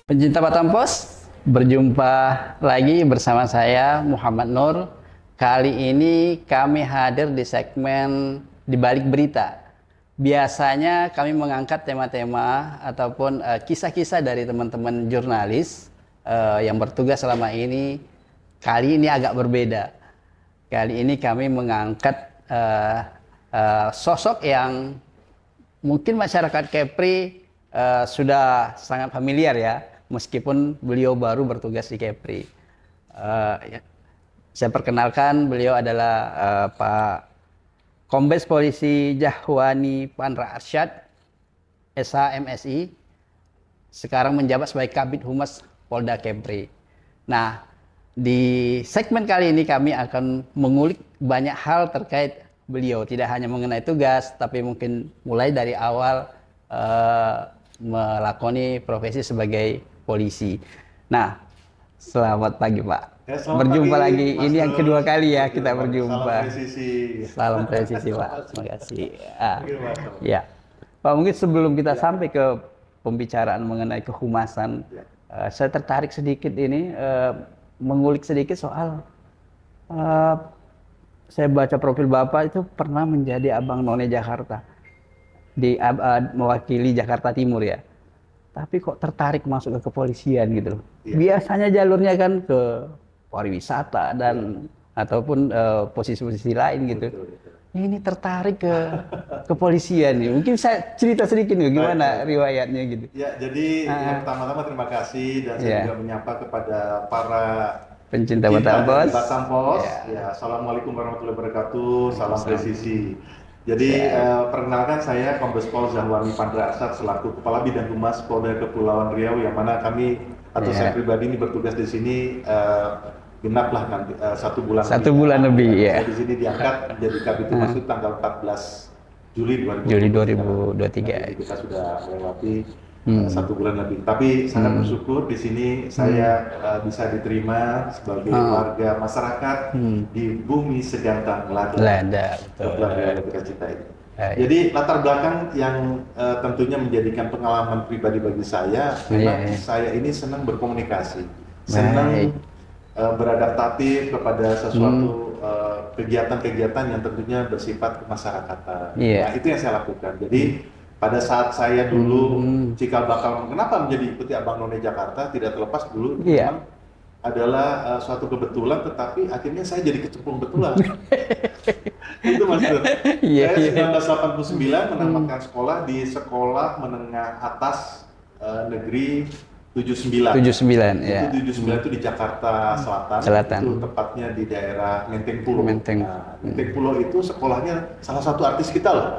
Pencinta Batam Pos, berjumpa lagi bersama saya Muhammad Nur. Kali ini kami hadir di segmen Di Balik Berita. Biasanya kami mengangkat tema-tema ataupun kisah-kisah dari teman-teman jurnalis yang bertugas selama ini. Kali ini agak berbeda. Kali ini kami mengangkat sosok yang mungkin masyarakat Kepri sudah sangat familiar ya, meskipun beliau baru bertugas di Kepri. Ya, saya perkenalkan, beliau adalah Pak Kombes Polisi Jahwani Pandra Arsyad, SH MSI, sekarang menjabat sebagai Kabid Humas Polda Kepri. Nah, di segmen kali ini kami akan mengulik banyak hal terkait beliau, tidak hanya mengenai tugas, tapi mungkin mulai dari awal melakoni profesi sebagai polisi. Nah, selamat pagi Pak. Ya, selamat Berjumpa pagi, lagi. Mas Ini yang Nur. kedua kali ya kita Salam berjumpa. presisi. Salam presisi Pak. Terima kasih. Oke, Mas. Ya, Pak, mungkin sebelum kita sampai ke pembicaraan mengenai kehumasan, Ya. saya tertarik sedikit ini mengulik sedikit soal saya baca profil Bapak itu pernah menjadi Abang None Jakarta di mewakili Jakarta Timur ya. Tapi kok tertarik masuk ke kepolisian gitu loh. Iya. Biasanya jalurnya kan ke pariwisata dan ataupun posisi-posisi lain gitu. Betul, betul. Ini tertarik ke kepolisian nih. Mungkin saya cerita sedikit nih gimana riwayatnya gitu. Ya, jadi yang pertama-tama terima kasih dan saya Ya. juga menyapa kepada para Pencinta Batam dari Pos. Batam Pos. Ya. Ya, assalamualaikum warahmatullahi wabarakatuh. Salam Salam. presisi. Jadi perkenalkan saya Kombes Pol Zahwani Pandra Arsyad selaku Kepala Bidang Humas Polda Kepulauan Riau, yang mana kami atau Ya. saya pribadi ini bertugas di sini genaplah nanti 1 bulan. Satu bulan lebih, ya. Saya di sini diangkat menjadi Kabid Humas itu tanggal 14 Juli 2023. Juli 2023. Jadi kita sudah melewati 1 bulan lebih. Tapi sangat bersyukur di sini saya bisa diterima sebagai warga masyarakat di bumi segantang Lada. Lada, betul. Yang kita cintai. Baik. Jadi latar belakang yang tentunya menjadikan pengalaman pribadi bagi saya, memang Iya. saya ini senang berkomunikasi, senang beradaptatif kepada sesuatu kegiatan-kegiatan yang tentunya bersifat kemasyarakatan. Iya. Nah, itu yang saya lakukan. Jadi pada saat saya dulu cikal bakal kenapa menjadi ikuti Abang None Jakarta, tidak terlepas dulu Iya. memang adalah suatu kebetulan, tetapi akhirnya saya jadi kecemplung betulan. Itu Mas Nur. Iya, Saya iya. 1989 menamatkan sekolah di Sekolah Menengah Atas Negeri 79. 79 ya. Itu 79 itu di Jakarta Selatan. Selatan. Itu tepatnya di daerah Menteng Pulo. Menteng. Nah, Menteng Pulo itu sekolahnya salah satu artis kita loh.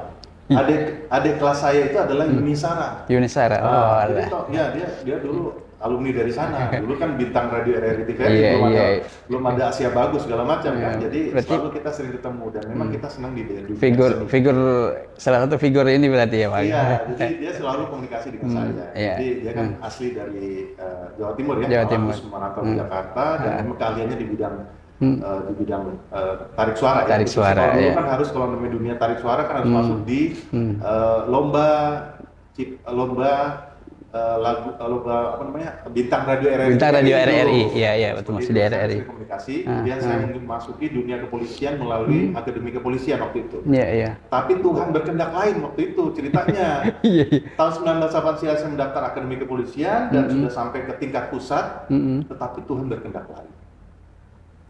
Adik kelas saya itu adalah Yuni Sara. Yunisara. Oh, Nah, jadi alah. ya dia dulu alumni dari sana. Dulu kan bintang radio RRI TV, Iya, iya. belum ada Asia Bagus segala macam kan. Iya. Jadi Berarti- selalu kita sering ketemu dan memang kita senang di dunia seni. Figur salah satu figur ini berarti ya Pak. Iya, jadi dia selalu komunikasi dengan saya. iya. Jadi dia kan asli dari Jawa Timur ya, Jawa malah Timur. terus merantau ke Jakarta dan memang keahliannya di bidang tarik suara. Tarik Khusus suara, kalau dulu iya. kan harus kalau namanya dunia tarik suara kan harus masuk di lomba lomba apa namanya bintang radio RRI. Bintang radio itu. RRI, iya, iya, betul, Seperti masih itu, di saya RRI. sering komunikasi, kemudian saya memasuki dunia kepolisian melalui akademi kepolisian waktu itu. Iya, iya. Tapi Tuhan berkehendak lain waktu itu ceritanya. Iya, iya. Tahun 1989 saya mendaftar akademi kepolisian dan sudah sampai ke tingkat pusat, tetapi Tuhan berkehendak lain.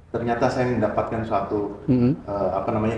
Ternyata saya mendapatkan suatu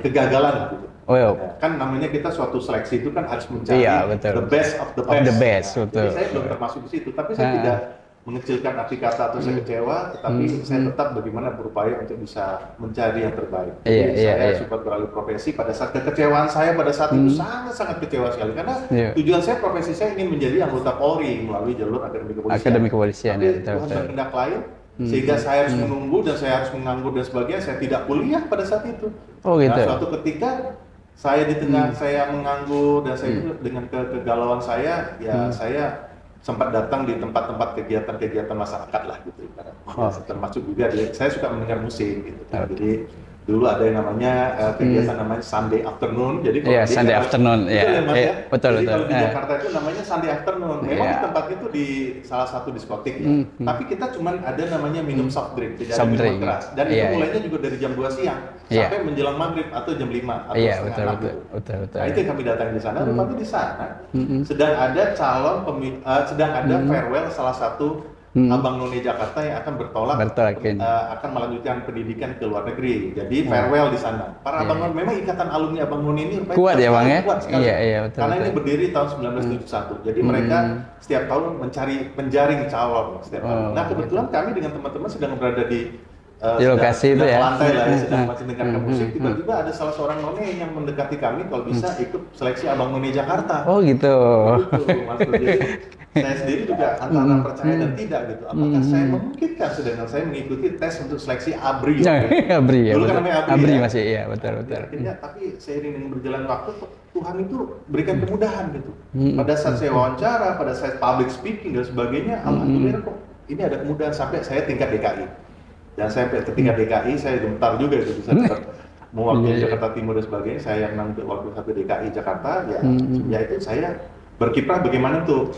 kegagalan gitu. Oh, iya. Ya, kan namanya kita suatu seleksi itu kan harus mencari Iya, betul. the best of the Of best. the best, Nah, betul. jadi saya belum termasuk di situ, tapi saya tidak mengecilkan arti kata atau saya kecewa, tetapi saya tetap bagaimana berupaya untuk bisa mencari yang terbaik. Jadi Iya, iya, saya iya. sempat beralih profesi pada saat kekecewaan saya pada saat itu sangat kecewa sekali karena Iya. tujuan saya profesi saya ingin menjadi anggota Polri melalui jalur akademi kepolisian. Akademi kepolisian, Tapi ya, betul, Tuhan betul. berkehendak lain sehingga saya harus menunggu dan saya harus menganggur dan sebagainya. Saya tidak kuliah pada saat itu. Oh, gitu. Nah, suatu ketika saya di tengah saya menganggur dan saya itu dengan kegalauan saya, ya saya sempat datang di tempat-tempat kegiatan-kegiatan masyarakat lah gitu. Ya, termasuk juga saya suka mendengar musik gitu. Jadi Dulu ada yang namanya kegiatan namanya Sunday Afternoon. Jadi kalau Iya, di Sunday afternoon. betul Iya, ya Mas ya. betul, Jadi betul. kalau di Jakarta itu namanya Sunday Afternoon. Memang Iya. di tempatnya itu di salah satu diskotik ya. Tapi kita cuman ada namanya minum soft drink, tidak ada Soft minuman drink. keras. Dan Iya, itu iya. mulainya juga dari jam 2 siang Iya. sampai menjelang maghrib atau jam 5 atau Iya, setengah betul, 6 betul, gitu. betul, betul. Nah itu yang kami datangi di sana. Rupanya di sana sedang ada sedang ada farewell salah satu abang none Jakarta yang akan bertolak akan melanjutkan pendidikan ke luar negeri. Jadi farewell di sana. Para abang none memang ikatan alumni abang none ini rupanya Kuat ya, Bang, ya? kuat sekali. Iya, iya, betul, Karena betul. ini berdiri tahun 1971. Jadi mereka setiap tahun menjaring calon setiap tahun. Nah kebetulan kami dengan teman-teman sedang berada di Di lokasi itu ya? lantai lah ya, sedang masih mendengarkan musik. Tiba-tiba ada salah seorang none yang mendekati kami kalau bisa ikut seleksi abang none Jakarta. Oh gitu. Betul, Mas Bro. Jadi saya sendiri juga antara percaya dan tidak gitu. Apakah saya memungkinkan sedangkan saya mengikuti tes untuk seleksi ABRI? Gitu. Abri ya. Dulu kan betul. namanya ABRI, Abri ya? masih, iya, betul, betul. Akhirnya, tapi seiring dengan berjalan waktu, Tuhan itu berikan kemudahan gitu. Pada saat saya wawancara, pada saat public speaking dan sebagainya, alhamdulillah kok ini ada kemudahan sampai saya tingkat DKI. Dan sampai ke tingkat DKI, saya gentar juga itu bisa dapat mewakili Jakarta Timur dan sebagainya. Saya yang menang wakil satu DKI Jakarta, ya itu saya berkiprah bagaimana untuk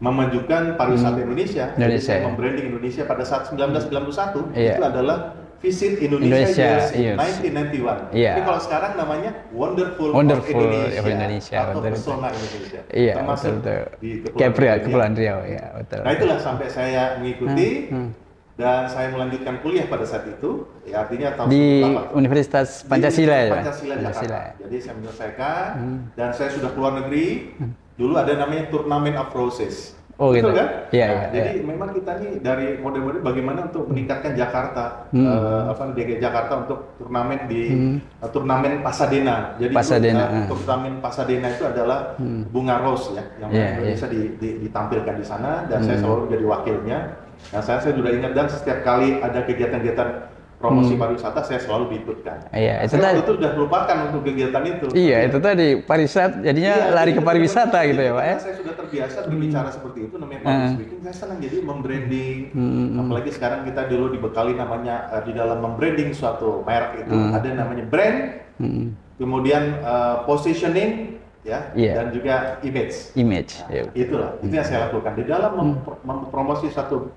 memajukan pariwisata Indonesia. Jadi saya membranding Indonesia pada saat 1991 itu adalah Visit Indonesia Years 1991. Tapi kalau sekarang namanya Wonderful Indonesia atau Pesona Indonesia. Iya, termasuk betul. di Kepulauan Riau, ya betul. Nah itulah sampai saya mengikuti dan saya melanjutkan kuliah pada saat itu, ya artinya tahun di 98. Universitas Pancasila ya. Pancasila Jakarta. Jadi saya menyelesaikan dan saya sudah keluar negeri. Dulu ada namanya Turnamen of Roses. Oh betul gitu. kan? Iya, Nah, iya. jadi memang kita nih dari model-model bagaimana untuk meningkatkan Jakarta, DKI Jakarta untuk turnamen di turnamen Pasadena. Jadi Pasadena, turnamen Pasadena itu adalah bunga rose ya, yang bisa ditampilkan di sana dan saya selalu menjadi wakilnya. Nah, saya sudah ingat dan setiap kali ada kegiatan-kegiatan promosi pariwisata saya selalu diikutkan. Iya, itu saya waktu itu sudah melupakan untuk kegiatan itu. Iya, itu tadi pariwisata jadinya lari ke pariwisata gitu ya, Pak ya. Saya sudah terbiasa berbicara seperti itu namanya public speaking. Saya senang jadi membranding. Apalagi sekarang kita dulu dibekali namanya di dalam membranding suatu merek itu ada namanya brand. Kemudian positioning ya dan juga image. Nah, itulah itu yang saya lakukan di dalam mempromosi satu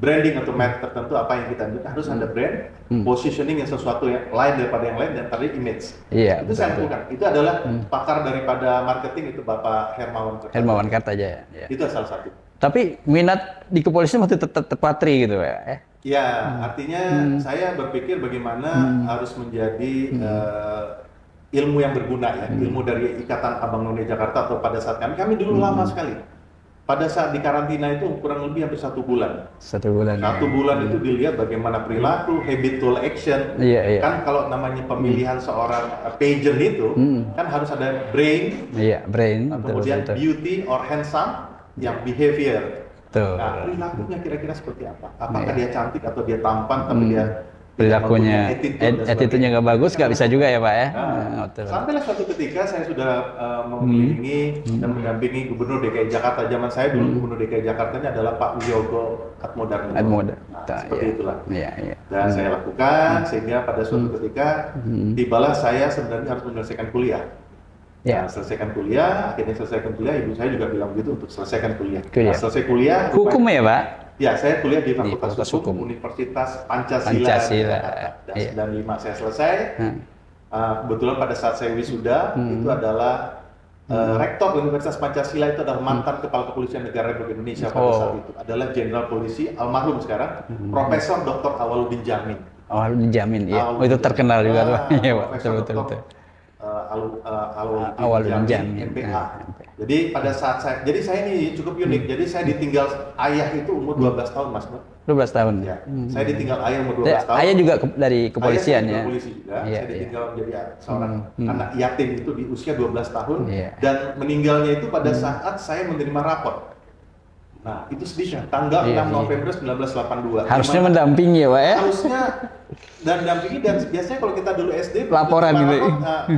branding atau merek tertentu. Apa yang kita lakukan harus ada brand, positioning yang sesuatu yang lain daripada yang lain, dan tadi image. Itu saya lakukan. Itu adalah pakar daripada marketing itu Bapak Hermawan Kartajaya. Ya. Itu salah satu. Tapi minat di kepolisian masih tetap terpatri gitu ya? Ya, artinya saya berpikir bagaimana harus menjadi ilmu yang berguna ya, ilmu dari Ikatan Abang None Jakarta atau pada saat kami dulu lama sekali. Pada saat di karantina itu kurang lebih hampir 1 bulan. 1 bulan. 1 bulan itu dilihat bagaimana perilaku, habitual action. Kan kalau namanya pemilihan seorang pager itu kan harus ada brain. Brain. Kemudian beauty or handsome, yang behavior. Tuh. Nah, perilakunya kira-kira seperti apa? Apakah dia cantik atau dia tampan tapi dia perilakunya, attitude-nya nggak bagus, nggak bisa juga ya Pak ya? Sampailah suatu ketika saya sudah mengelilingi dan mendampingi Gubernur DKI Jakarta. Zaman saya dulu Gubernur DKI Jakartanya adalah Pak Wiyogo Atmodarmono. Nah, seperti itulah. Dan saya lakukan sehingga pada suatu ketika tibalah saya sebenarnya harus menyelesaikan kuliah. Nah, selesaikan kuliah, akhirnya selesaikan kuliah, ibu saya juga bilang begitu untuk selesaikan kuliah. Nah, selesai kuliah. Hukum ya Pak? Ya, saya kuliah di Fakultas Hukum Universitas Pancasila. Dan 95 saya selesai. Kebetulan pada saat saya wisuda itu adalah Rektor Universitas Pancasila itu adalah mantan Kepala Kepolisian Negara Republik Indonesia pada saat itu. Adalah Jenderal Polisi almarhum sekarang, Profesor Dr. Awaludin Jamin. Awaludin Jamin, iya. Itu terkenal juga tuh. Iya Pak, betul. Awaludin Jamin, MPA. Jadi pada saat saya ini cukup unik. Jadi saya ditinggal ayah itu umur 12 tahun, Mas. 12 tahun. Ya. Saya ditinggal ayah umur 12 tahun. Ayah juga dari kepolisian ya. Polisi juga. Saya ditinggal menjadi seorang anak yatim itu di usia 12 tahun dan meninggalnya itu pada saat saya menerima rapor. Nah, itu sedihnya. Tanggal 6 November 1982. Harusnya mendampingi ya, Pak ya? Harusnya dan dampingi, dan biasanya kalau kita dulu SD laporan gitu.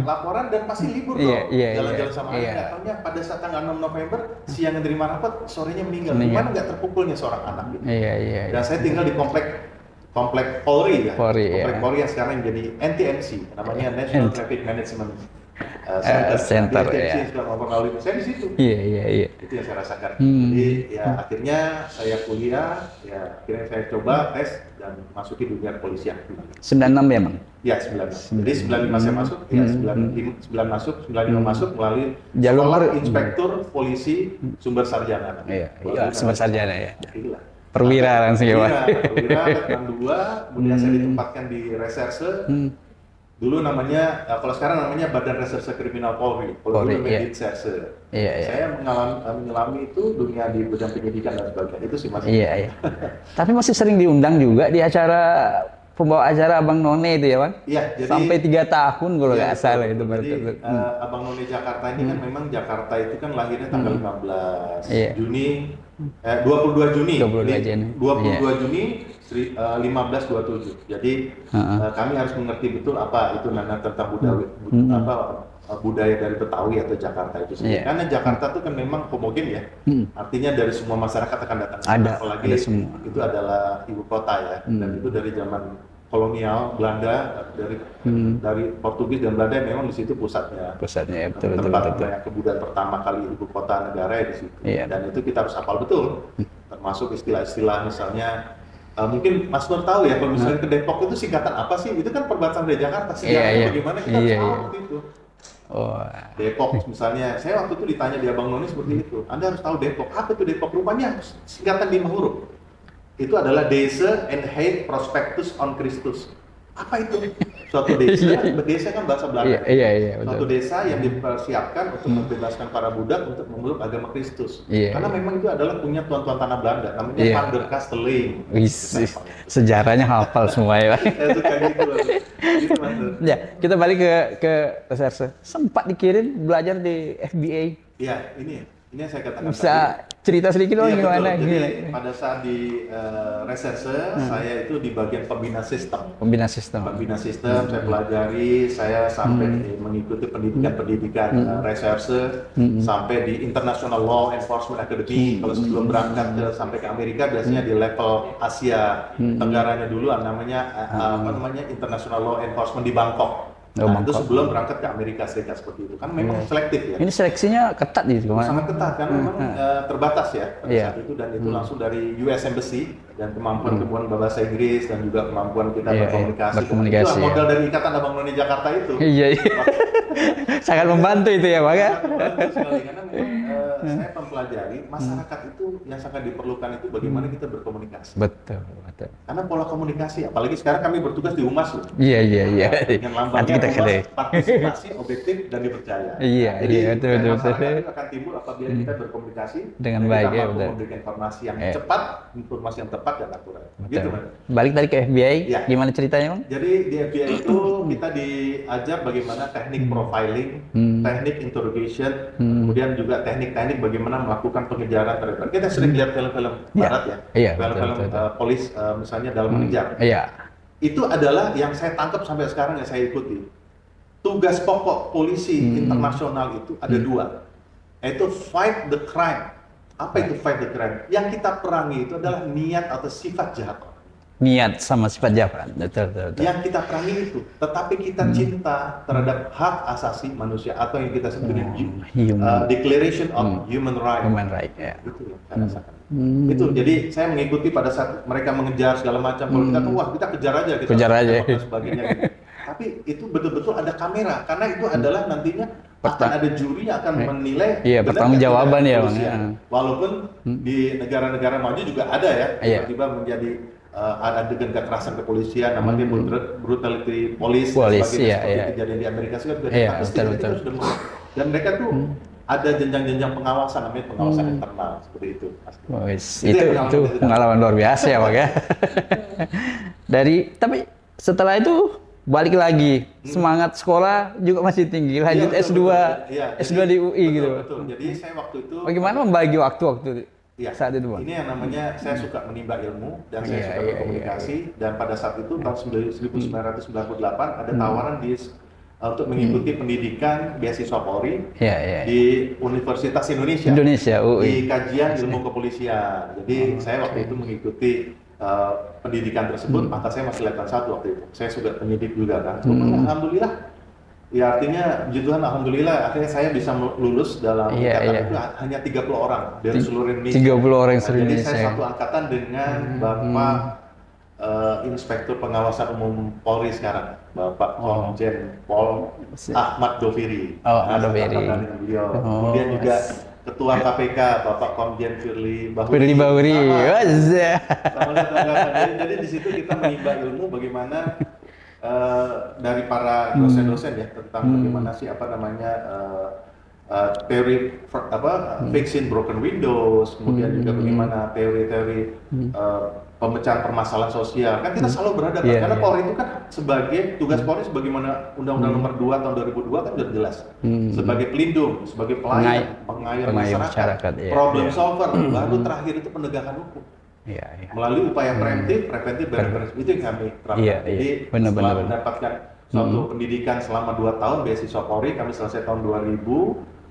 Laporan dan pasti libur jalan-jalan sama ayah. Katanya pada saat tanggal 6 November siang menerima rapor, sorenya meninggal. Gimana nggak terpukulnya seorang anak gitu. Dan saya tinggal di komplek Komplek Polri ya, Polri, Komplek ya. Polri yang sekarang menjadi NTMC, namanya National Traffic Management Center. Center, Di NTMC ya. yang sudah mempengaruhi saya di situ. Iya, iya, iya. Itu yang saya rasakan. Jadi ya akhirnya saya kuliah, ya akhirnya saya coba tes dan masuki dunia kepolisian. 96 ya, Bang? Ya, 96. Jadi 95 saya masuk, ya 9 masuk, 95 masuk melalui Jalur Sekolah Inspektur Polisi Sumber Sarjana. Iya, iya, sumber sarjana ya. Itulah. Perwira langsung ya, Pak. Perwira, Letnan 2, kemudian saya ditempatkan di reserse. Dulu namanya, kalau sekarang namanya Badan Reserse Kriminal Polri. Kalau dulu namanya Ditserse. Iya, iya. Saya mengalami itu dunia di bidang penyidikan dan sebagainya. Itu sih Mas. Iya, iya. Tapi masih sering diundang juga di acara pembawa acara Abang None itu ya, Bang? Iya, jadi sampai 3 tahun kalau nggak salah itu. Jadi Abang None Jakarta ini kan memang Jakarta itu kan lahirnya tanggal 15 Juni 22 Juni. 22 Juni. 22 Juni 1527. Jadi kami harus mengerti betul apa itu nana tentang budaya dari Betawi atau Jakarta itu sendiri. Karena Jakarta itu kan memang homogen ya. Artinya dari semua masyarakat akan datang. Apalagi ada semua. itu adalah ibu kota ya. Dan itu dari zaman kolonial Belanda, dari Portugis dan Belanda memang di situ pusatnya. Pusatnya ya, betul. Banyak kebudayaan pertama kali ibu kota negara ya di situ. Dan itu kita harus hafal betul. Termasuk istilah-istilah misalnya mungkin Mas Nur tahu ya, kalau misalnya ke Depok itu singkatan apa sih? Itu kan perbatasan dari Jakarta. Sejarahnya bagaimana kita harus tahu waktu itu. Depok misalnya, saya waktu itu ditanya di Abang Noni seperti itu. Anda harus tahu Depok. Apa itu Depok? Rupanya singkatan 5 huruf. Itu adalah Desa and Hate Prospectus on Christus. Apa itu? Suatu desa, desa kan bahasa Belanda. Iya, Suatu desa yang dipersiapkan untuk membebaskan para budak untuk memeluk agama Kristus. Karena memang itu adalah punya tuan-tuan tanah Belanda, namanya Van der Kasteling. Sejarahnya hafal semua ya. Saya suka gitu. Ya, kita balik ke reserse. Sempat dikirim belajar di FBA. Iya, ini yang saya katakan. Bisa cerita sedikit dong gimana? Jadi pada saat di reserse, saya itu di bagian pembina sistem. Pembina sistem, saya pelajari, saya sampai mengikuti pendidikan reserse, sampai di International Law Enforcement Academy. Kalau sebelum berangkat sampai ke Amerika, biasanya di level Asia Tenggara dulu, namanya International Law Enforcement di Bangkok. Itu sebelum berangkat ke Amerika Serikat seperti itu, kan memang selektif ya. Ini seleksinya ketat nih, sangat ketat kan, memang terbatas ya pada saat itu, dan itu langsung dari US Embassy, dan kemampuan bahasa Inggris dan juga kemampuan kita berkomunikasi. Itulah modal dari Ikatan Abang None Jakarta itu. Iya. Sangat membantu itu ya, Bang ya. Membantu sekali, karena memang saya mempelajari masyarakat itu yang sangat diperlukan itu bagaimana kita berkomunikasi. Betul. Karena pola komunikasi, apalagi sekarang kami bertugas di Humas loh. Iya. Dengan lambangnya Humas, partisipasi, objektif dan dipercaya. Jadi masyarakat itu akan timbul apabila kita berkomunikasi dengan baik, kita mampu memberikan informasi yang cepat, informasi yang tepat dan akurat. Gitu, Mas. Balik tadi ke FBI, gimana ceritanya, Bang? Jadi di FBI itu kita diajar bagaimana teknik profiling, teknik interrogation, kemudian juga teknik-teknik bagaimana melakukan pengejaran terhadap. Kita sering lihat film-film barat ya, film-film polis misalnya dalam mengejar. Itu adalah yang saya tangkap sampai sekarang yang saya ikuti. Tugas pokok polisi internasional itu ada 2, yaitu fight the crime. Apa itu fight the crime? Yang kita perangi itu adalah niat atau sifat jahat. Niat sama sifat jahat, betul. Yang kita perangi itu, tetapi kita cinta terhadap hak asasi manusia atau yang kita sebut Declaration of Human Rights. Itu yang saya rasakan. Itu, jadi saya mengikuti pada saat mereka mengejar segala macam. Kalau kita tuh, wah kita kejar aja, dan sebagainya. Gitu. Tapi itu betul-betul ada kamera, karena itu adalah nantinya akan ada juri yang akan menilai. Pertanggungjawaban ya, Bang. Walaupun di negara-negara maju juga ada ya, tiba-tiba menjadi ada adegan kekerasan kepolisian, namanya brutality police, seperti kejadian di Amerika Serikat. Betul. Dan mereka tuh ada jenjang-jenjang pengawasan, namanya pengawasan internal seperti itu. Itu pengalaman luar biasa ya, Bang ya. Tapi setelah itu balik lagi, semangat sekolah juga masih tinggi, lanjut S2 di UI gitu. Betul. Jadi saya waktu itu bagaimana membagi waktu saat itu, Bang? Ini yang namanya saya suka menimba ilmu dan saya suka berkomunikasi, dan pada saat itu tahun 1998 ada tawaran untuk mengikuti pendidikan beasiswa Polri di Universitas Indonesia, UI. Di kajian ilmu kepolisian. Jadi saya waktu itu mengikuti pendidikan tersebut, maka saya masih letnan 1 waktu itu. Saya sudah penyidik juga kan. Cuman alhamdulillah, ya artinya puji Tuhan alhamdulillah akhirnya saya bisa lulus dalam angkatan itu hanya 30 orang dari seluruh Indonesia. 30 orang seluruh Jadi Indonesia. saya satu angkatan dengan Bapak Inspektur Pengawasan Umum Polri sekarang, Bapak Komjen Pol Ahmad Doviri. Doviri. Dengan beliau. Kemudian juga Ketua KPK Bapak Komjen Firly Bahuri. Firly Bahuri. Jadi di situ kita menimba ilmu bagaimana dari para dosen-dosen ya tentang bagaimana sih teori fixing broken windows, kemudian juga bagaimana teori-teori pemecahan permasalahan sosial. Kan kita selalu berhadapan karena Polri itu kan sebagai tugas Polri sebagaimana Undang-Undang Nomor 2 tahun 2002 kan sudah jelas. Sebagai pelindung, sebagai pelayan, pengayom masyarakat, problem solver, baru terakhir itu penegakan hukum. Melalui upaya preventif, itu yang kami terapkan. Jadi setelah mendapatkan suatu pendidikan selama 2 tahun beasiswa Polri, kami selesai tahun 2000,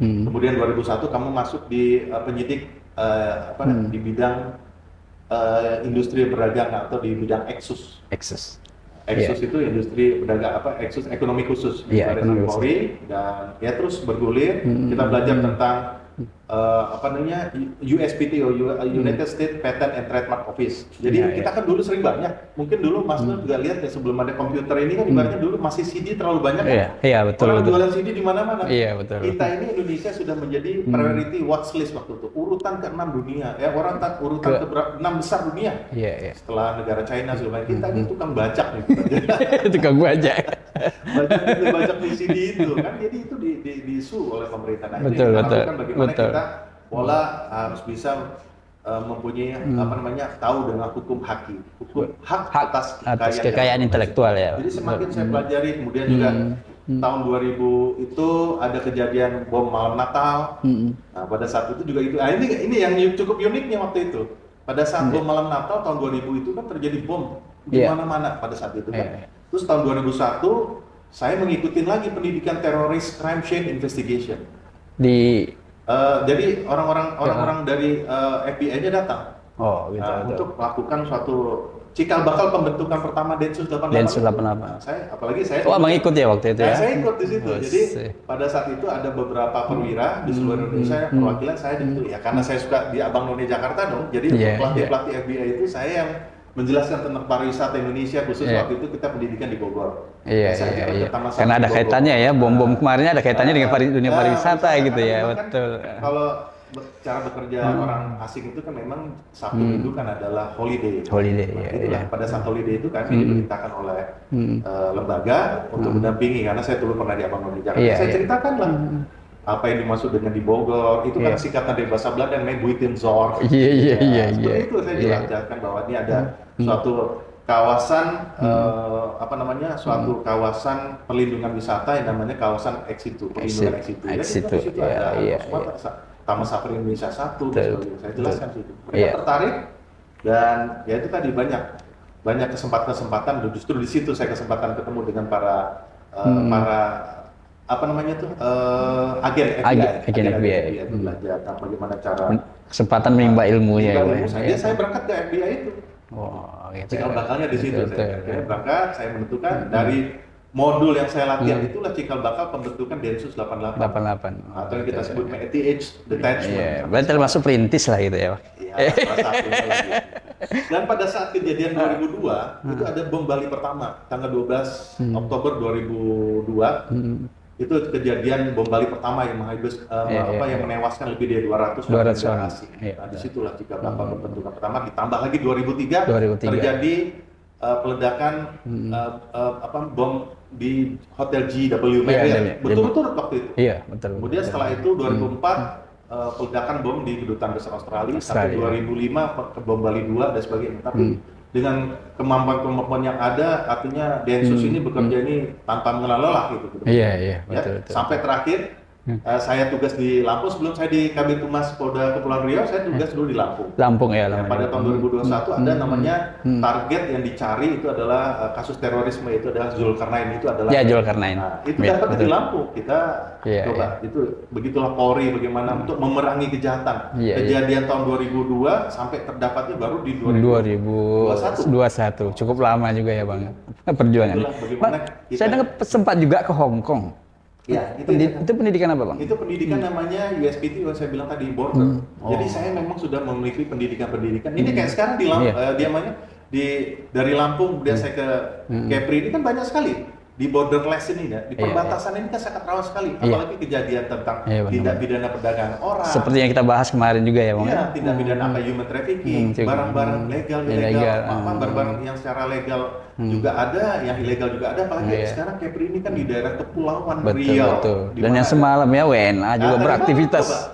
kemudian 2001 kamu masuk di penyidik di bidang industri perdagangan atau di bidang Exus itu industri pedagang Exus ekonomi khusus ekonomi Polri, dan ya terus bergulir kita belajar tentang USPTO, United States Patent and Trademark Office. Jadi kita kan dulu sering banyak, mungkin dulu Mas Nur juga lihat ya sebelum ada komputer ini kan ibaratnya dulu masih CD terlalu banyak kan? Betul. Orang jualan CD di mana-mana. Betul. Kita ini Indonesia sudah menjadi priority watch list waktu itu, urutan ke-6 dunia, urutan ke-6 besar dunia. Setelah negara China segala kita ini tukang bajak nih. Tukang bajak. Bajak di CD itu kan, jadi itu diisu oleh pemerintah. Betul. Bagaimana kita pola harus bisa mempunyai tahu dengan hukum hak atas kekayaan intelektual ya. Jadi semakin saya pelajari, kemudian juga tahun 2000 itu ada kejadian bom malam Natal. Nah, pada saat itu juga ini yang cukup uniknya waktu itu. Pada saat bom malam Natal tahun 2000 itu kan terjadi bom di mana-mana pada saat itu kan. Terus tahun 2001 saya mengikuti lagi pendidikan teroris crime chain investigation. Jadi orang-orang dari FBI-nya datang untuk melakukan suatu cikal bakal pembentukan pertama Densus 88. Nah, saya mengikut ya waktu itu ya. Saya ikut di situ. Jadi pada saat itu ada beberapa perwira di seluruh Indonesia, perwakilan saya di situ. Ya karena saya suka di Abang None Jakarta dong. Jadi pelatih FBI itu saya yang menjelaskan tentang pariwisata Indonesia, khusus waktu itu kita pendidikan di Bogor. Karena ada kaitannya ya, bom kemarin ada kaitannya dengan dunia pariwisata gitu ya, betul. Kalau cara bekerja orang asing itu kan memang Sabtu Minggu kan adalah holiday. Itulah pada saat holiday itu kami diperintahkan oleh lembaga untuk mendampingi, karena saya dulu pernah di Abang None Jakarta. Saya ceritakan lah apa yang dimaksud dengan di Bogor itu kan singkatan dari bahasa Belanda yang Buiten Zorg. Seperti itu saya jelaskan bahwa ini ada suatu kawasan suatu kawasan perlindungan wisata yang namanya kawasan Exitu, perlindungan Exitu. Jadi di situ ada Taman Safari Indonesia 1 dan sebagainya. Saya jelaskan situ. Mereka tertarik, dan ya itu tadi banyak kesempatan justru di situ saya kesempatan ketemu dengan para agen FBI itu belajar bagaimana cara kesempatan menimba ilmu ya. Saya berangkat ke FBI itu. Cikal bakalnya di situ. Saya berangkat, saya menentukan dari modul yang saya latihan itulah cikal bakal pembentukan Densus 88. Atau yang kita sebut ATH detachment. Berarti termasuk perintis lah gitu ya. Salah satunya lagi. Dan pada saat kejadian 2002 itu ada bom Bali pertama tanggal 12 Oktober 2002. Itu kejadian bom Bali pertama yang yang menewaskan lebih dari 200 orang asing. Nah, disitulah jika bakal pembentukan pertama, ditambah lagi 2003. Terjadi peledakan bom di Hotel GW Marriott. Betul-betul waktu itu. Kemudian setelah itu 2004 peledakan bom di Kedutaan Besar Australia. Sampai 2005 bom Bali 2 dan sebagainya. Tapi dengan kemampuan yang ada, artinya Densus ini bekerja ini tanpa mengenal lelah gitu. Betul. Sampai terakhir Saya tugas di Lampung sebelum saya di Kabid Humas Polda Kepulauan Riau, saya tugas dulu di Lampung. Lampung ya, Ya, pada tahun 2021 ada namanya target yang dicari itu adalah kasus terorisme, itu adalah Zulkarnain, itu adalah Ya, Zulkarnain. Nah, itu Ya, dapat betul. di Lampung. Kita Iya, coba itu begitulah Polri bagaimana untuk memerangi kejahatan. Iya, Kejadian tahun 2002 sampai terdapatnya baru di 2021. 2021. Cukup lama juga ya Bang perjuangan. Itulah bagaimana Bang, saya dengar sempat juga ke Hong Kong. Ya, Itu pendidikan apa Bang? itu pendidikan namanya USPT yang saya bilang tadi, border. Jadi saya memang sudah memiliki pendidikan-pendidikan. Ini kayak sekarang di dia namanya dari Lampung kemudian saya ke Kepri, ini kan banyak sekali di borderless ini ya, di perbatasan ini kan sangat rawan sekali, apalagi kejadian tentang tindak pidana perdagangan orang. Seperti yang kita bahas kemarin juga ya Bang. Iya, tindak pidana apa human trafficking, barang-barang legal, ilegal, barang-barang yang secara legal juga ada, yang ilegal juga ada, apalagi sekarang Kepri ini kan di daerah Kepulauan Riau. Betul. Dan yang semalam ya WNA juga beraktivitas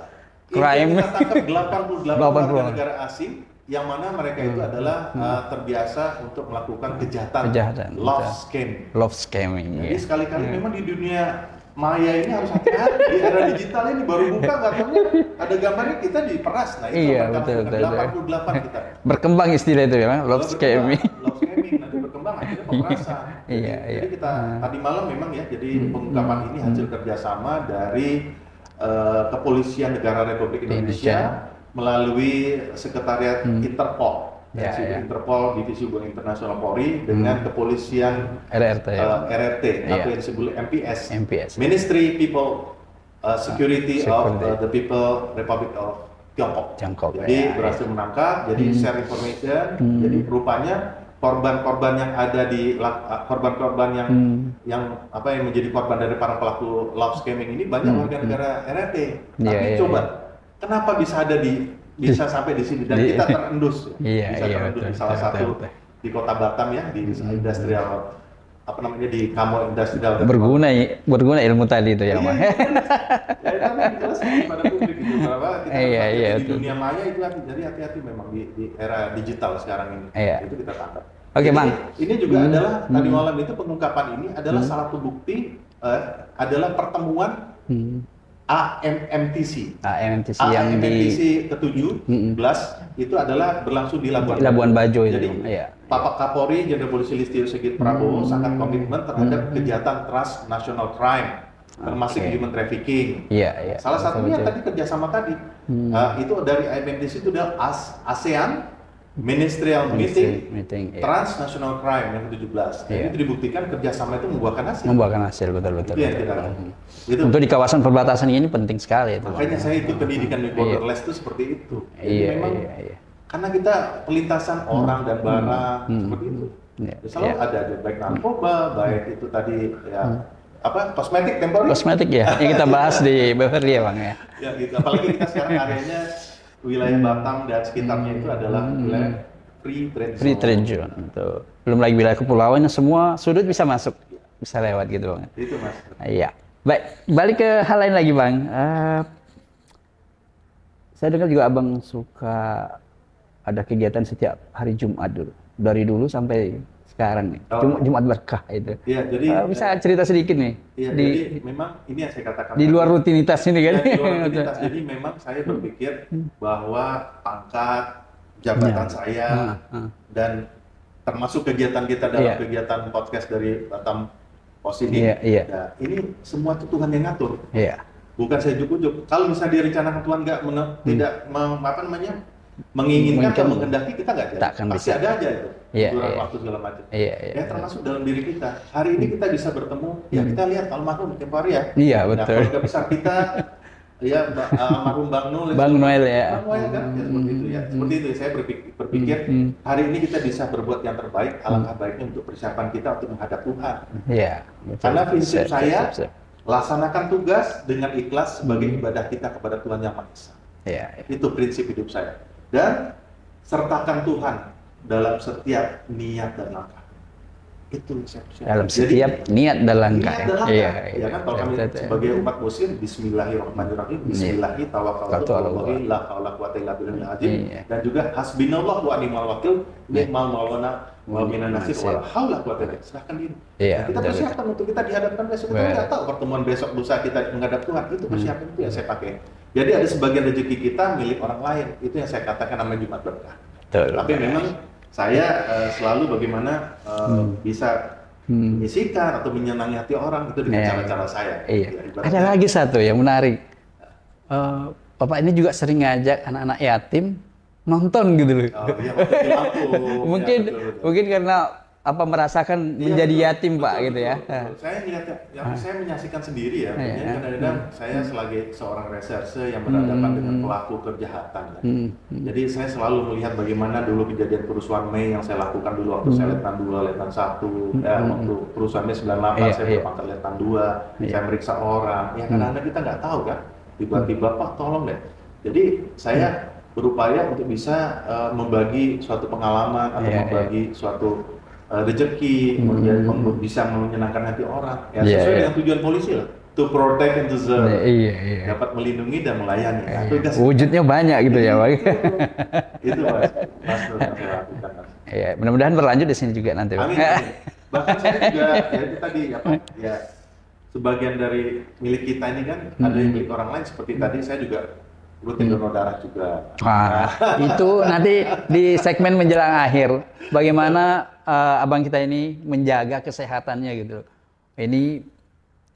crime. Kita tangkap 88 warga negara asing yang mana mereka itu adalah terbiasa untuk melakukan kejahatan love scam. Love scamming. Jadi sekali-kali memang di dunia maya ini harus hati-hati. Di era digital ini baru buka nggak tahunya ada gambarnya kita diperas. Nah itu betul. 88 kita. Berkembang istilah itu ya Bang, love scamming. Love scamming nanti berkembang akhirnya pemerasan. Jadi kita tadi malam memang ya, jadi pengungkapan ini hasil kerjasama dari Kepolisian Negara Republik Indonesia melalui Sekretariat Interpol, Interpol Divisi Hubungan Internasional Polri dengan Kepolisian RRT atau yang disebut MPS, Ministry People Security of the People Republic of Tiongkok. Jadi berhasil menangkap, jadi share information, jadi rupanya korban-korban yang ada di korban-korban yang menjadi korban dari para pelaku love scamming ini banyak warga negara RRT. Tapi coba kenapa bisa ada bisa sampai di sini dan kita terendus bisa terendus di salah satu di Kota Batam ya, di industrial di Kamo Industrial. Berguna ilmu tadi itu ya Bang. Ya itu kan dijelaskan pada publik gitu bahwa kita di dunia maya itu jadi hati-hati memang di era digital sekarang ini. Itu kita tangkap. Oke Bang. Ini juga adalah tadi malam itu pengungkapan ini adalah salah satu bukti adalah pertemuan AMMTC yang ke-17 itu adalah berlangsung di Labuan Bajo itu. Jadi Bapak Kapolri Jenderal Polisi Listio Sigit Prabowo sangat komitmen terhadap kejahatan transnational crime termasuk human trafficking. Salah satunya tadi kerjasama tadi itu dari AMMTC itu adalah ASEAN Ministerial Meeting Transnational Crime yang ke-17. Itu dibuktikan kerjasama itu membuahkan hasil. Betul. Itu. Untuk di kawasan perbatasan ini penting sekali itu. Makanya saya ikut pendidikan di borderless itu seperti itu. Memang karena kita pelintasan orang dan barang seperti itu. Selalu ada baik narkoba, baik itu tadi kosmetik temporary. Kosmetik ya, yang kita bahas di Beverly ya Bang ya. Ya gitu. Apalagi kita sekarang areanya wilayah Batam dan sekitarnya itu adalah wilayah free trade zone. Betul. Belum lagi wilayah kepulauan yang semua sudut bisa masuk, bisa lewat gitu Bang. Itu Mas. Iya. Baik, balik ke hal lain lagi Bang. Saya dengar juga Abang suka ada kegiatan setiap hari Jumat dulu. Dari dulu sampai sekarang nih. Jumat berkah itu. Iya, jadi bisa cerita sedikit nih. Iya, jadi memang ini yang saya katakan. Di luar rutinitas ini kan. Di luar rutinitas. Jadi memang saya berpikir bahwa pangkat jabatan saya dan termasuk kegiatan kita dalam kegiatan podcast dari Batam Pos ini. Ini semua itu Tuhan yang ngatur. Bukan saya ujuk-ujuk. Kalau misalnya direncanakan Tuhan tidak menginginkan atau menghendaki, kita nggak jadi. Pasti ada aja itu. Waktu segala macam. Ya termasuk dalam diri kita. Hari ini kita bisa bertemu. Ya kita lihat almarhum tiap hari ya. Iya betul. Keluarga besar kita. Ya almarhum Bang Noel. Bang Noel ya. Bang Noel kan ya, seperti itu ya. Seperti itu saya berpikir hari ini kita bisa berbuat yang terbaik. Alangkah baiknya untuk persiapan kita untuk menghadap Tuhan. Iya. Karena prinsip saya laksanakan tugas dengan ikhlas sebagai ibadah kita kepada Tuhan Yang Maha Esa. Itu prinsip hidup saya. Dan sertakan Tuhan dalam setiap niat dan langkah. Itu siap-siap. Dalam setiap niat dan langkah. Niat dan langkah. Iya, Ya kan kalau kami sebagai umat muslim, Bismillahirrahmanirrahim, Bismillahi tawakkaltu 'alallahi la haula quwata illa billahil azim, dan juga hasbinallah wa ni'mal wakil, ni'mal maulana wa minan nasir wala haula quwata illa billah. Serahkan diri. Iya, Kita persiapkan untuk kita dihadapkan besok. Kita nggak tahu pertemuan besok lusa kita menghadap Tuhan. Itu persiapan itu yang saya pakai. Jadi ada sebagian rezeki kita milik orang lain. Itu yang saya katakan namanya Jumat Berkah. Tapi memang saya selalu bagaimana bisa menyisikan atau menyenangi hati orang itu dengan cara-cara saya. Iya. Ya, Ada lagi satu yang menarik. Bapak ini juga sering ngajak anak-anak yatim nonton gitu loh. Oh, iya, di Lampung. mungkin Ya, betul. mungkin karena apa merasakan menjadi Betul, yatim Pak betul, gitu ya. betul. Saya lihat saya menyaksikan sendiri ya. Jadi kadang-kadang saya sebagai seorang reserse yang berhadapan dengan pelaku kejahatan. Ya. Jadi saya selalu melihat bagaimana dulu kejadian kerusuhan Mei yang saya lakukan dulu waktu saya Letnan 2, Letnan 1, waktu kerusuhan Mei 98 saya berpangkat Letnan 2, saya meriksa orang. Ya kadang-kadang kita nggak tahu kan. Tiba-tiba Pak tolong deh. Jadi saya berupaya untuk bisa membagi suatu pengalaman atau membagi suatu rezeki, bisa menyenangkan hati orang, ya sesuai dengan tujuan polisi lah, to protect and to serve, dapat melindungi dan melayani. Wujudnya banyak gitu ya, Pak. Itu Mas Nur yang saya lakukan. Iya, mudah-mudahan berlanjut di sini juga nanti, Pak. Amin. Bahkan saya juga, ya itu tadi apa, ya sebagian dari milik kita ini kan ada yang milik orang lain seperti tadi saya juga rutin donor darah juga. Wah, itu nanti di segmen menjelang akhir, bagaimana abang kita ini menjaga kesehatannya gitu. Ini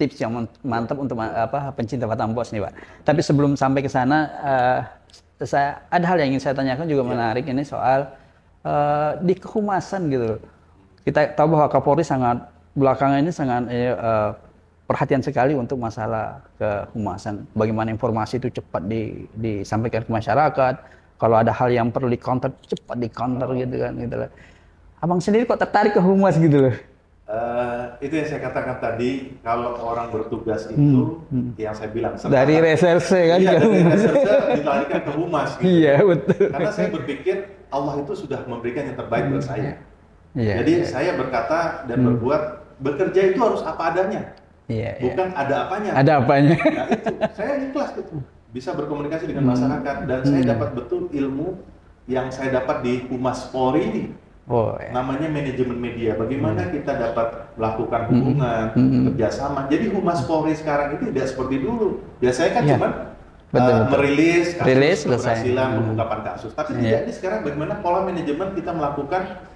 tips yang mantap untuk pencinta Batam Bos nih Pak. Tapi sebelum sampai ke sana, saya ada hal yang ingin saya tanyakan juga menarik ini soal di kehumasan gitu. Kita tahu bahwa Kapolri belakangan ini sangat perhatian sekali untuk masalah kehumasan. Bagaimana informasi itu cepat disampaikan ke masyarakat. Kalau ada hal yang perlu di-counter, cepat di-counter gitu kan. Gitu lah. Abang sendiri kok tertarik ke humas gitu loh? Itu yang saya katakan tadi, kalau orang bertugas itu, yang saya bilang. Dari reserse kan? Iya, dari reserse dilarikan ke humas. Gitu. Iya, betul. Karena saya berpikir Allah itu sudah memberikan yang terbaik buat saya. Iya, jadi saya berkata dan berbuat, bekerja itu harus apa adanya. Bukan ada apanya. Ada apanya. Nah itu, saya ikhlas gitu. Bisa berkomunikasi dengan masyarakat dan saya dapat betul ilmu yang saya dapat di Humas Polri ini. Namanya manajemen media. Bagaimana kita dapat melakukan hubungan, kerjasama. Jadi Humas Polri sekarang itu tidak seperti dulu. Biasanya kan cuma merilis kasus keberhasilan pengungkapan kasus. Tapi tidak, ini sekarang bagaimana pola manajemen kita melakukan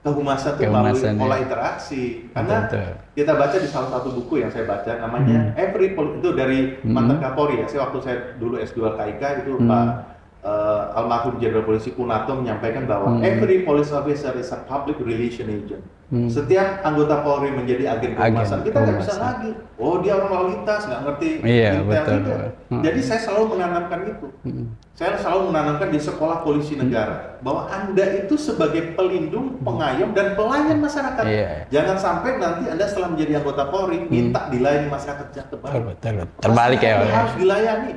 kehumasan itu melalui pola interaksi. Karena kita baca di salah satu buku yang saya baca namanya itu dari mantan Kapolri ya. Waktu saya dulu S2 KIK itu Pak almarhum Jenderal Polisi Kunato menyampaikan bahwa every police officer is a public relation agent. Setiap anggota Polri menjadi agen kehumasan. Kita nggak bisa lagi, oh dia orang lalu lintas nggak ngerti intel. Jadi saya selalu menanamkan itu. Saya selalu menanamkan di sekolah polisi negara bahwa Anda itu sebagai pelindung, pengayom dan pelayan masyarakat. Jangan sampai nanti Anda setelah menjadi anggota Polri minta dilayani masyarakat yang terbalik. Terbalik ya. Harus dilayani.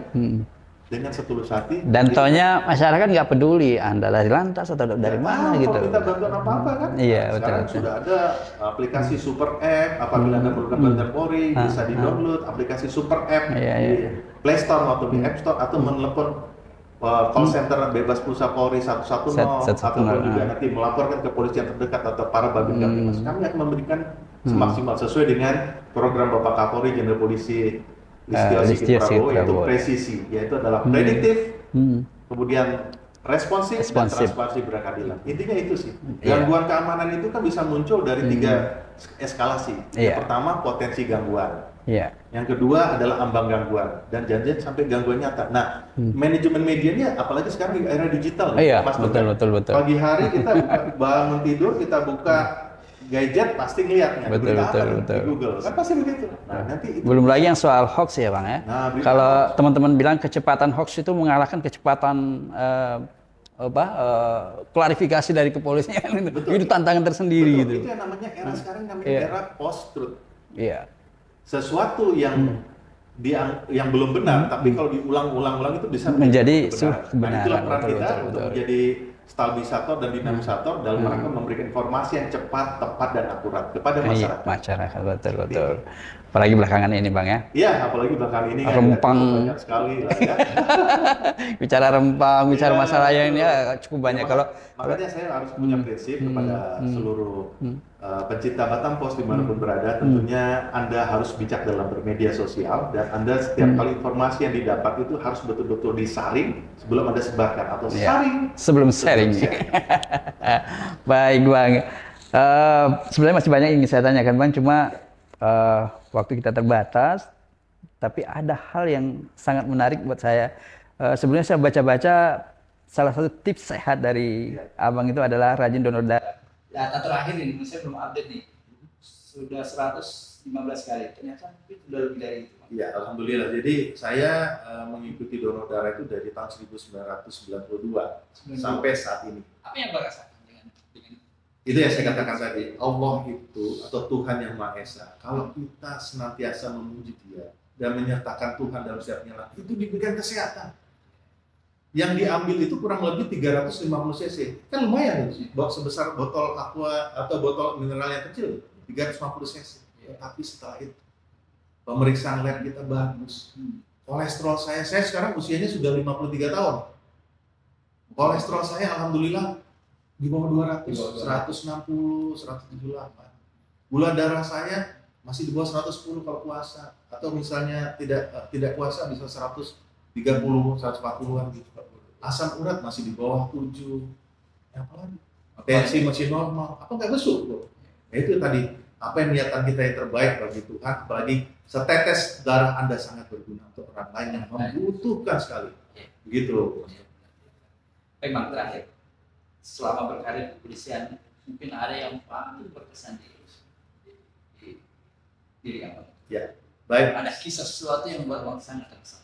Dengan setulus hati. Dan taunya masyarakat nggak peduli Anda dari lantas atau dari mana gitu. Kalau kita bantuan apa-apa kan. Sekarang sudah ada aplikasi Super App. Apabila Anda memerlukan bantuan Polri bisa di-download aplikasi Super App di Play Store atau di App Store atau menelepon call center bebas pulsa Polri 110 ataupun juga nanti melaporkan ke polisi yang terdekat atau para babin Kamtibmas. Kami akan memberikan semaksimal sesuai dengan program Bapak Kapolri Jenderal Polisi Listio Sigit Prabowo, yaitu presisi, yaitu adalah prediktif, kemudian responsif, dan transparansi berkeadilan. Intinya itu sih. Gangguan keamanan itu kan bisa muncul dari 3 eskalasi. Yang pertama potensi gangguan. Yang kedua adalah ambang gangguan dan janjian sampai gangguan nyata. Nah, manajemen medianya apalagi sekarang di era digital, Mas. Betul. Pagi hari kita bangun tidur, kita buka gadget pasti ngeliatnya betul. Di Google kan pasti begitu. Nah, nanti itu belum lagi yang soal hoax ya Bang ya. Kalau teman-teman bilang kecepatan hoax itu mengalahkan kecepatan klarifikasi dari kepolisian. Itu tantangan tersendiri gitu. Itu yang namanya era sekarang namanya era post truth. Sesuatu yang belum benar tapi kalau diulang-ulang itu bisa menjadi kebenaran. Nah, itulah peran kita untuk menjadi stabilisator dan dinamisator dalam rangka memberikan informasi yang cepat, tepat, dan akurat kepada masyarakat. Iya, masyarakat, betul. Apalagi belakangan ini Bang ya. Iya, apalagi belakangan ini kan Rempang. banyak sekali lah ya. Bicara rempang, bicara Iya, masalah yang ini betul. ya, cukup banyak. Ya, makanya saya harus punya prinsip kepada seluruh pencinta Batampos dimanapun berada. Tentunya Anda harus bijak dalam bermedia sosial, dan Anda setiap kali informasi yang didapat itu harus betul-betul disaring sebelum Anda sebarkan, atau saring sebelum sharing. Baik Bang. Sebenarnya masih banyak yang ingin saya tanyakan Bang, cuma waktu kita terbatas. Tapi ada hal yang sangat menarik buat saya. Sebelumnya saya baca-baca, salah satu tips sehat dari Abang itu adalah rajin donor darah. Data terakhir ini, saya belum update nih. Sudah 115 kali. Ternyata itu sudah lebih dari itu. Ya, alhamdulillah. Jadi saya mengikuti donor darah itu dari tahun 1992 sampai saat ini. Apa yang Bang rasakan dengan itu yang saya katakan tadi, Allah itu atau Tuhan yang Maha Esa, kalau kita senantiasa memuji Dia dan menyertakan Tuhan dalam setiap nyala, itu diberikan kesehatan. Yang diambil itu kurang lebih 350 cc, kan lumayan itu, sebesar botol aqua atau botol mineral yang kecil, 350 cc. Tapi setelah itu pemeriksaan lab kita bagus, kolesterol saya sekarang usianya sudah 53 tahun, kolesterol saya alhamdulillah di bawah 200, 160, 178. Gula darah saya masih di bawah 110 kalau puasa, atau misalnya tidak puasa bisa 130, 140-an gitu. Asam urat masih di bawah 7. Apalagi? Tensi masih normal. Apa nggak besuk, Bro? Ya itu tadi, apa yang niatan kita yang terbaik bagi Tuhan, apalagi setetes darah Anda sangat berguna untuk orang lain yang membutuhkan sekali. Begitu. Memang terakhir, selama berkarir di kepolisian, mungkin ada yang paling berkesan di diri Abang. Ya, baik. Ada kisah sesuatu yang buat Abang sangat terkesan.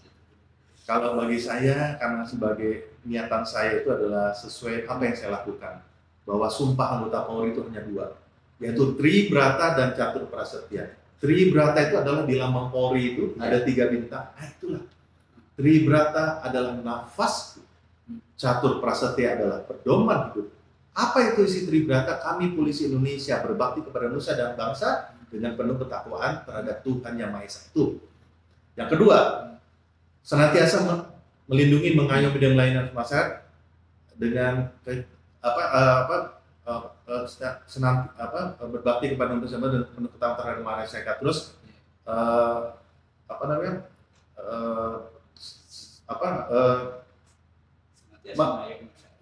Kalau bagi saya, karena sebagai niatan saya itu adalah sesuai apa yang saya lakukan, bahwa sumpah anggota Polri itu hanya 2, yaitu Tribrata dan Catur Prasetya. Tribrata itu adalah di lambang Polri itu ada 3 bintang. Nah, itulah. Tribrata adalah nafas, Catur Prasetya adalah pedoman hidup. Apa itu isi Tribrata? Kami polisi Indonesia berbakti kepada nusa dan bangsa dengan penuh ketakwaan terhadap Tuhan Yang Maha Esa. Itu. Yang kedua, senantiasa melindungi, mengayomi dan melayani masyarakat dengan berbakti kepada nusa dan penuh ketakwaan terhadap Maha Esa. Terus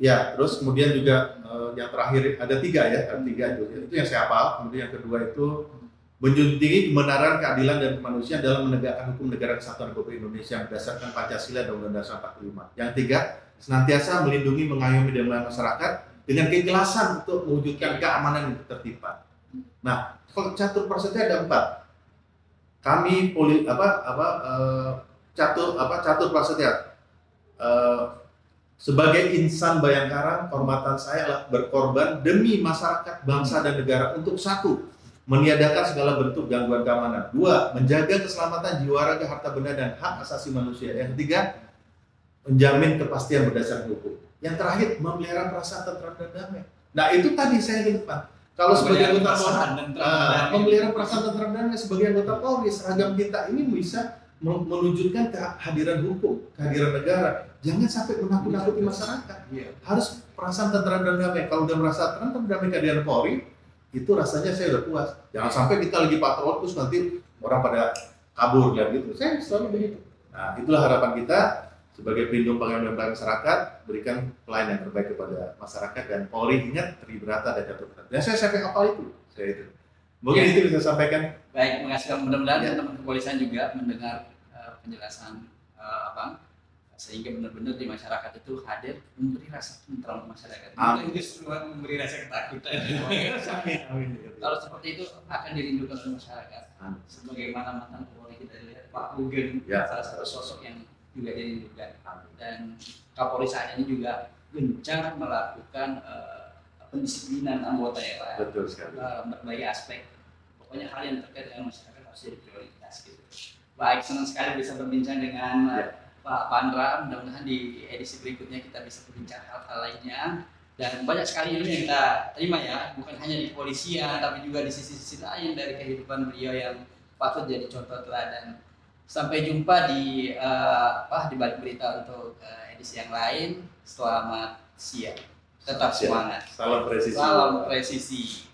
ya, terus kemudian juga yang terakhir ada 3 ya, ada 3 itu yang saya hafal. Kemudian yang kedua itu menjunjung tinggi kebenaran, keadilan dan kemanusiaan dalam menegakkan hukum negara kesatuan Republik Indonesia berdasarkan Pancasila dan Undang-Undang Dasar 45. Yang 3, senantiasa melindungi, mengayomi dan melayani masyarakat dengan keikhlasan untuk mewujudkan keamanan dan ketertiban. Nah, kalau Catur Prasetya ada 4. Kami Catur Prasetya sebagai insan Bayangkara, kehormatan saya adalah berkorban demi masyarakat, bangsa dan negara untuk 1, meniadakan segala bentuk gangguan keamanan. 2, menjaga keselamatan jiwa, raga, harta benda dan hak asasi manusia. Yang 3, menjamin kepastian berdasarkan hukum. Yang terakhir, memelihara perasaan tentram dan damai. Nah, itu tadi saya di depan. Kalau sebagai anggota Polri, memelihara perasaan tentram dan damai sebagai anggota Polri, seragam kita ini bisa menunjukkan kehadiran hukum, kehadiran negara. Jangan sampai menakut-nakuti masyarakat. Harus perasaan tentram dan damai. Kalau udah merasa tentram dan damai kehadiran Polri, itu rasanya saya udah puas. Jangan sampai kita lagi patroli terus nanti orang pada kabur ya gitu. Saya selalu begitu. Nah, itulah harapan kita sebagai pelindung pengayomi masyarakat, berikan pelayanan yang terbaik kepada masyarakat, dan Polri ingat Tribrata dan Catur Prasetya. Dan saya sampai hafal itu. Mungkin itu bisa sampaikan. Baik, mengasih mudah-mudahan teman-teman kepolisian juga mendengar penjelasan Abang, sehingga benar-benar di masyarakat itu hadir memberi rasa tentram masyarakat. Bukan justru memberi rasa ketakutan. Amin. Kalau seperti itu akan dirindukan oleh masyarakat. Sebagaimana mantan Polri kita lihat Pak Ugeng, salah satu sosok yang juga dirindukan. Dan Kapolri saat ini juga gencar melakukan pendisiplinan anggota ya Pak. Betul sekali. Berbagai aspek. Pokoknya hal yang terkait dengan masyarakat harus jadi prioritas gitu. Baik, senang sekali bisa berbincang dengan Pak Pandra. Mudah-mudahan di edisi berikutnya kita bisa berbincang hal-hal lainnya. Dan banyak sekali ilmu yang kita terima ya, bukan hanya di kepolisian, tapi juga di sisi-sisi lain dari kehidupan beliau yang patut jadi contoh teladan. Sampai jumpa di balik berita untuk edisi yang lain. Selamat siang. Tetap semangat. Salam presisi. Salam presisi.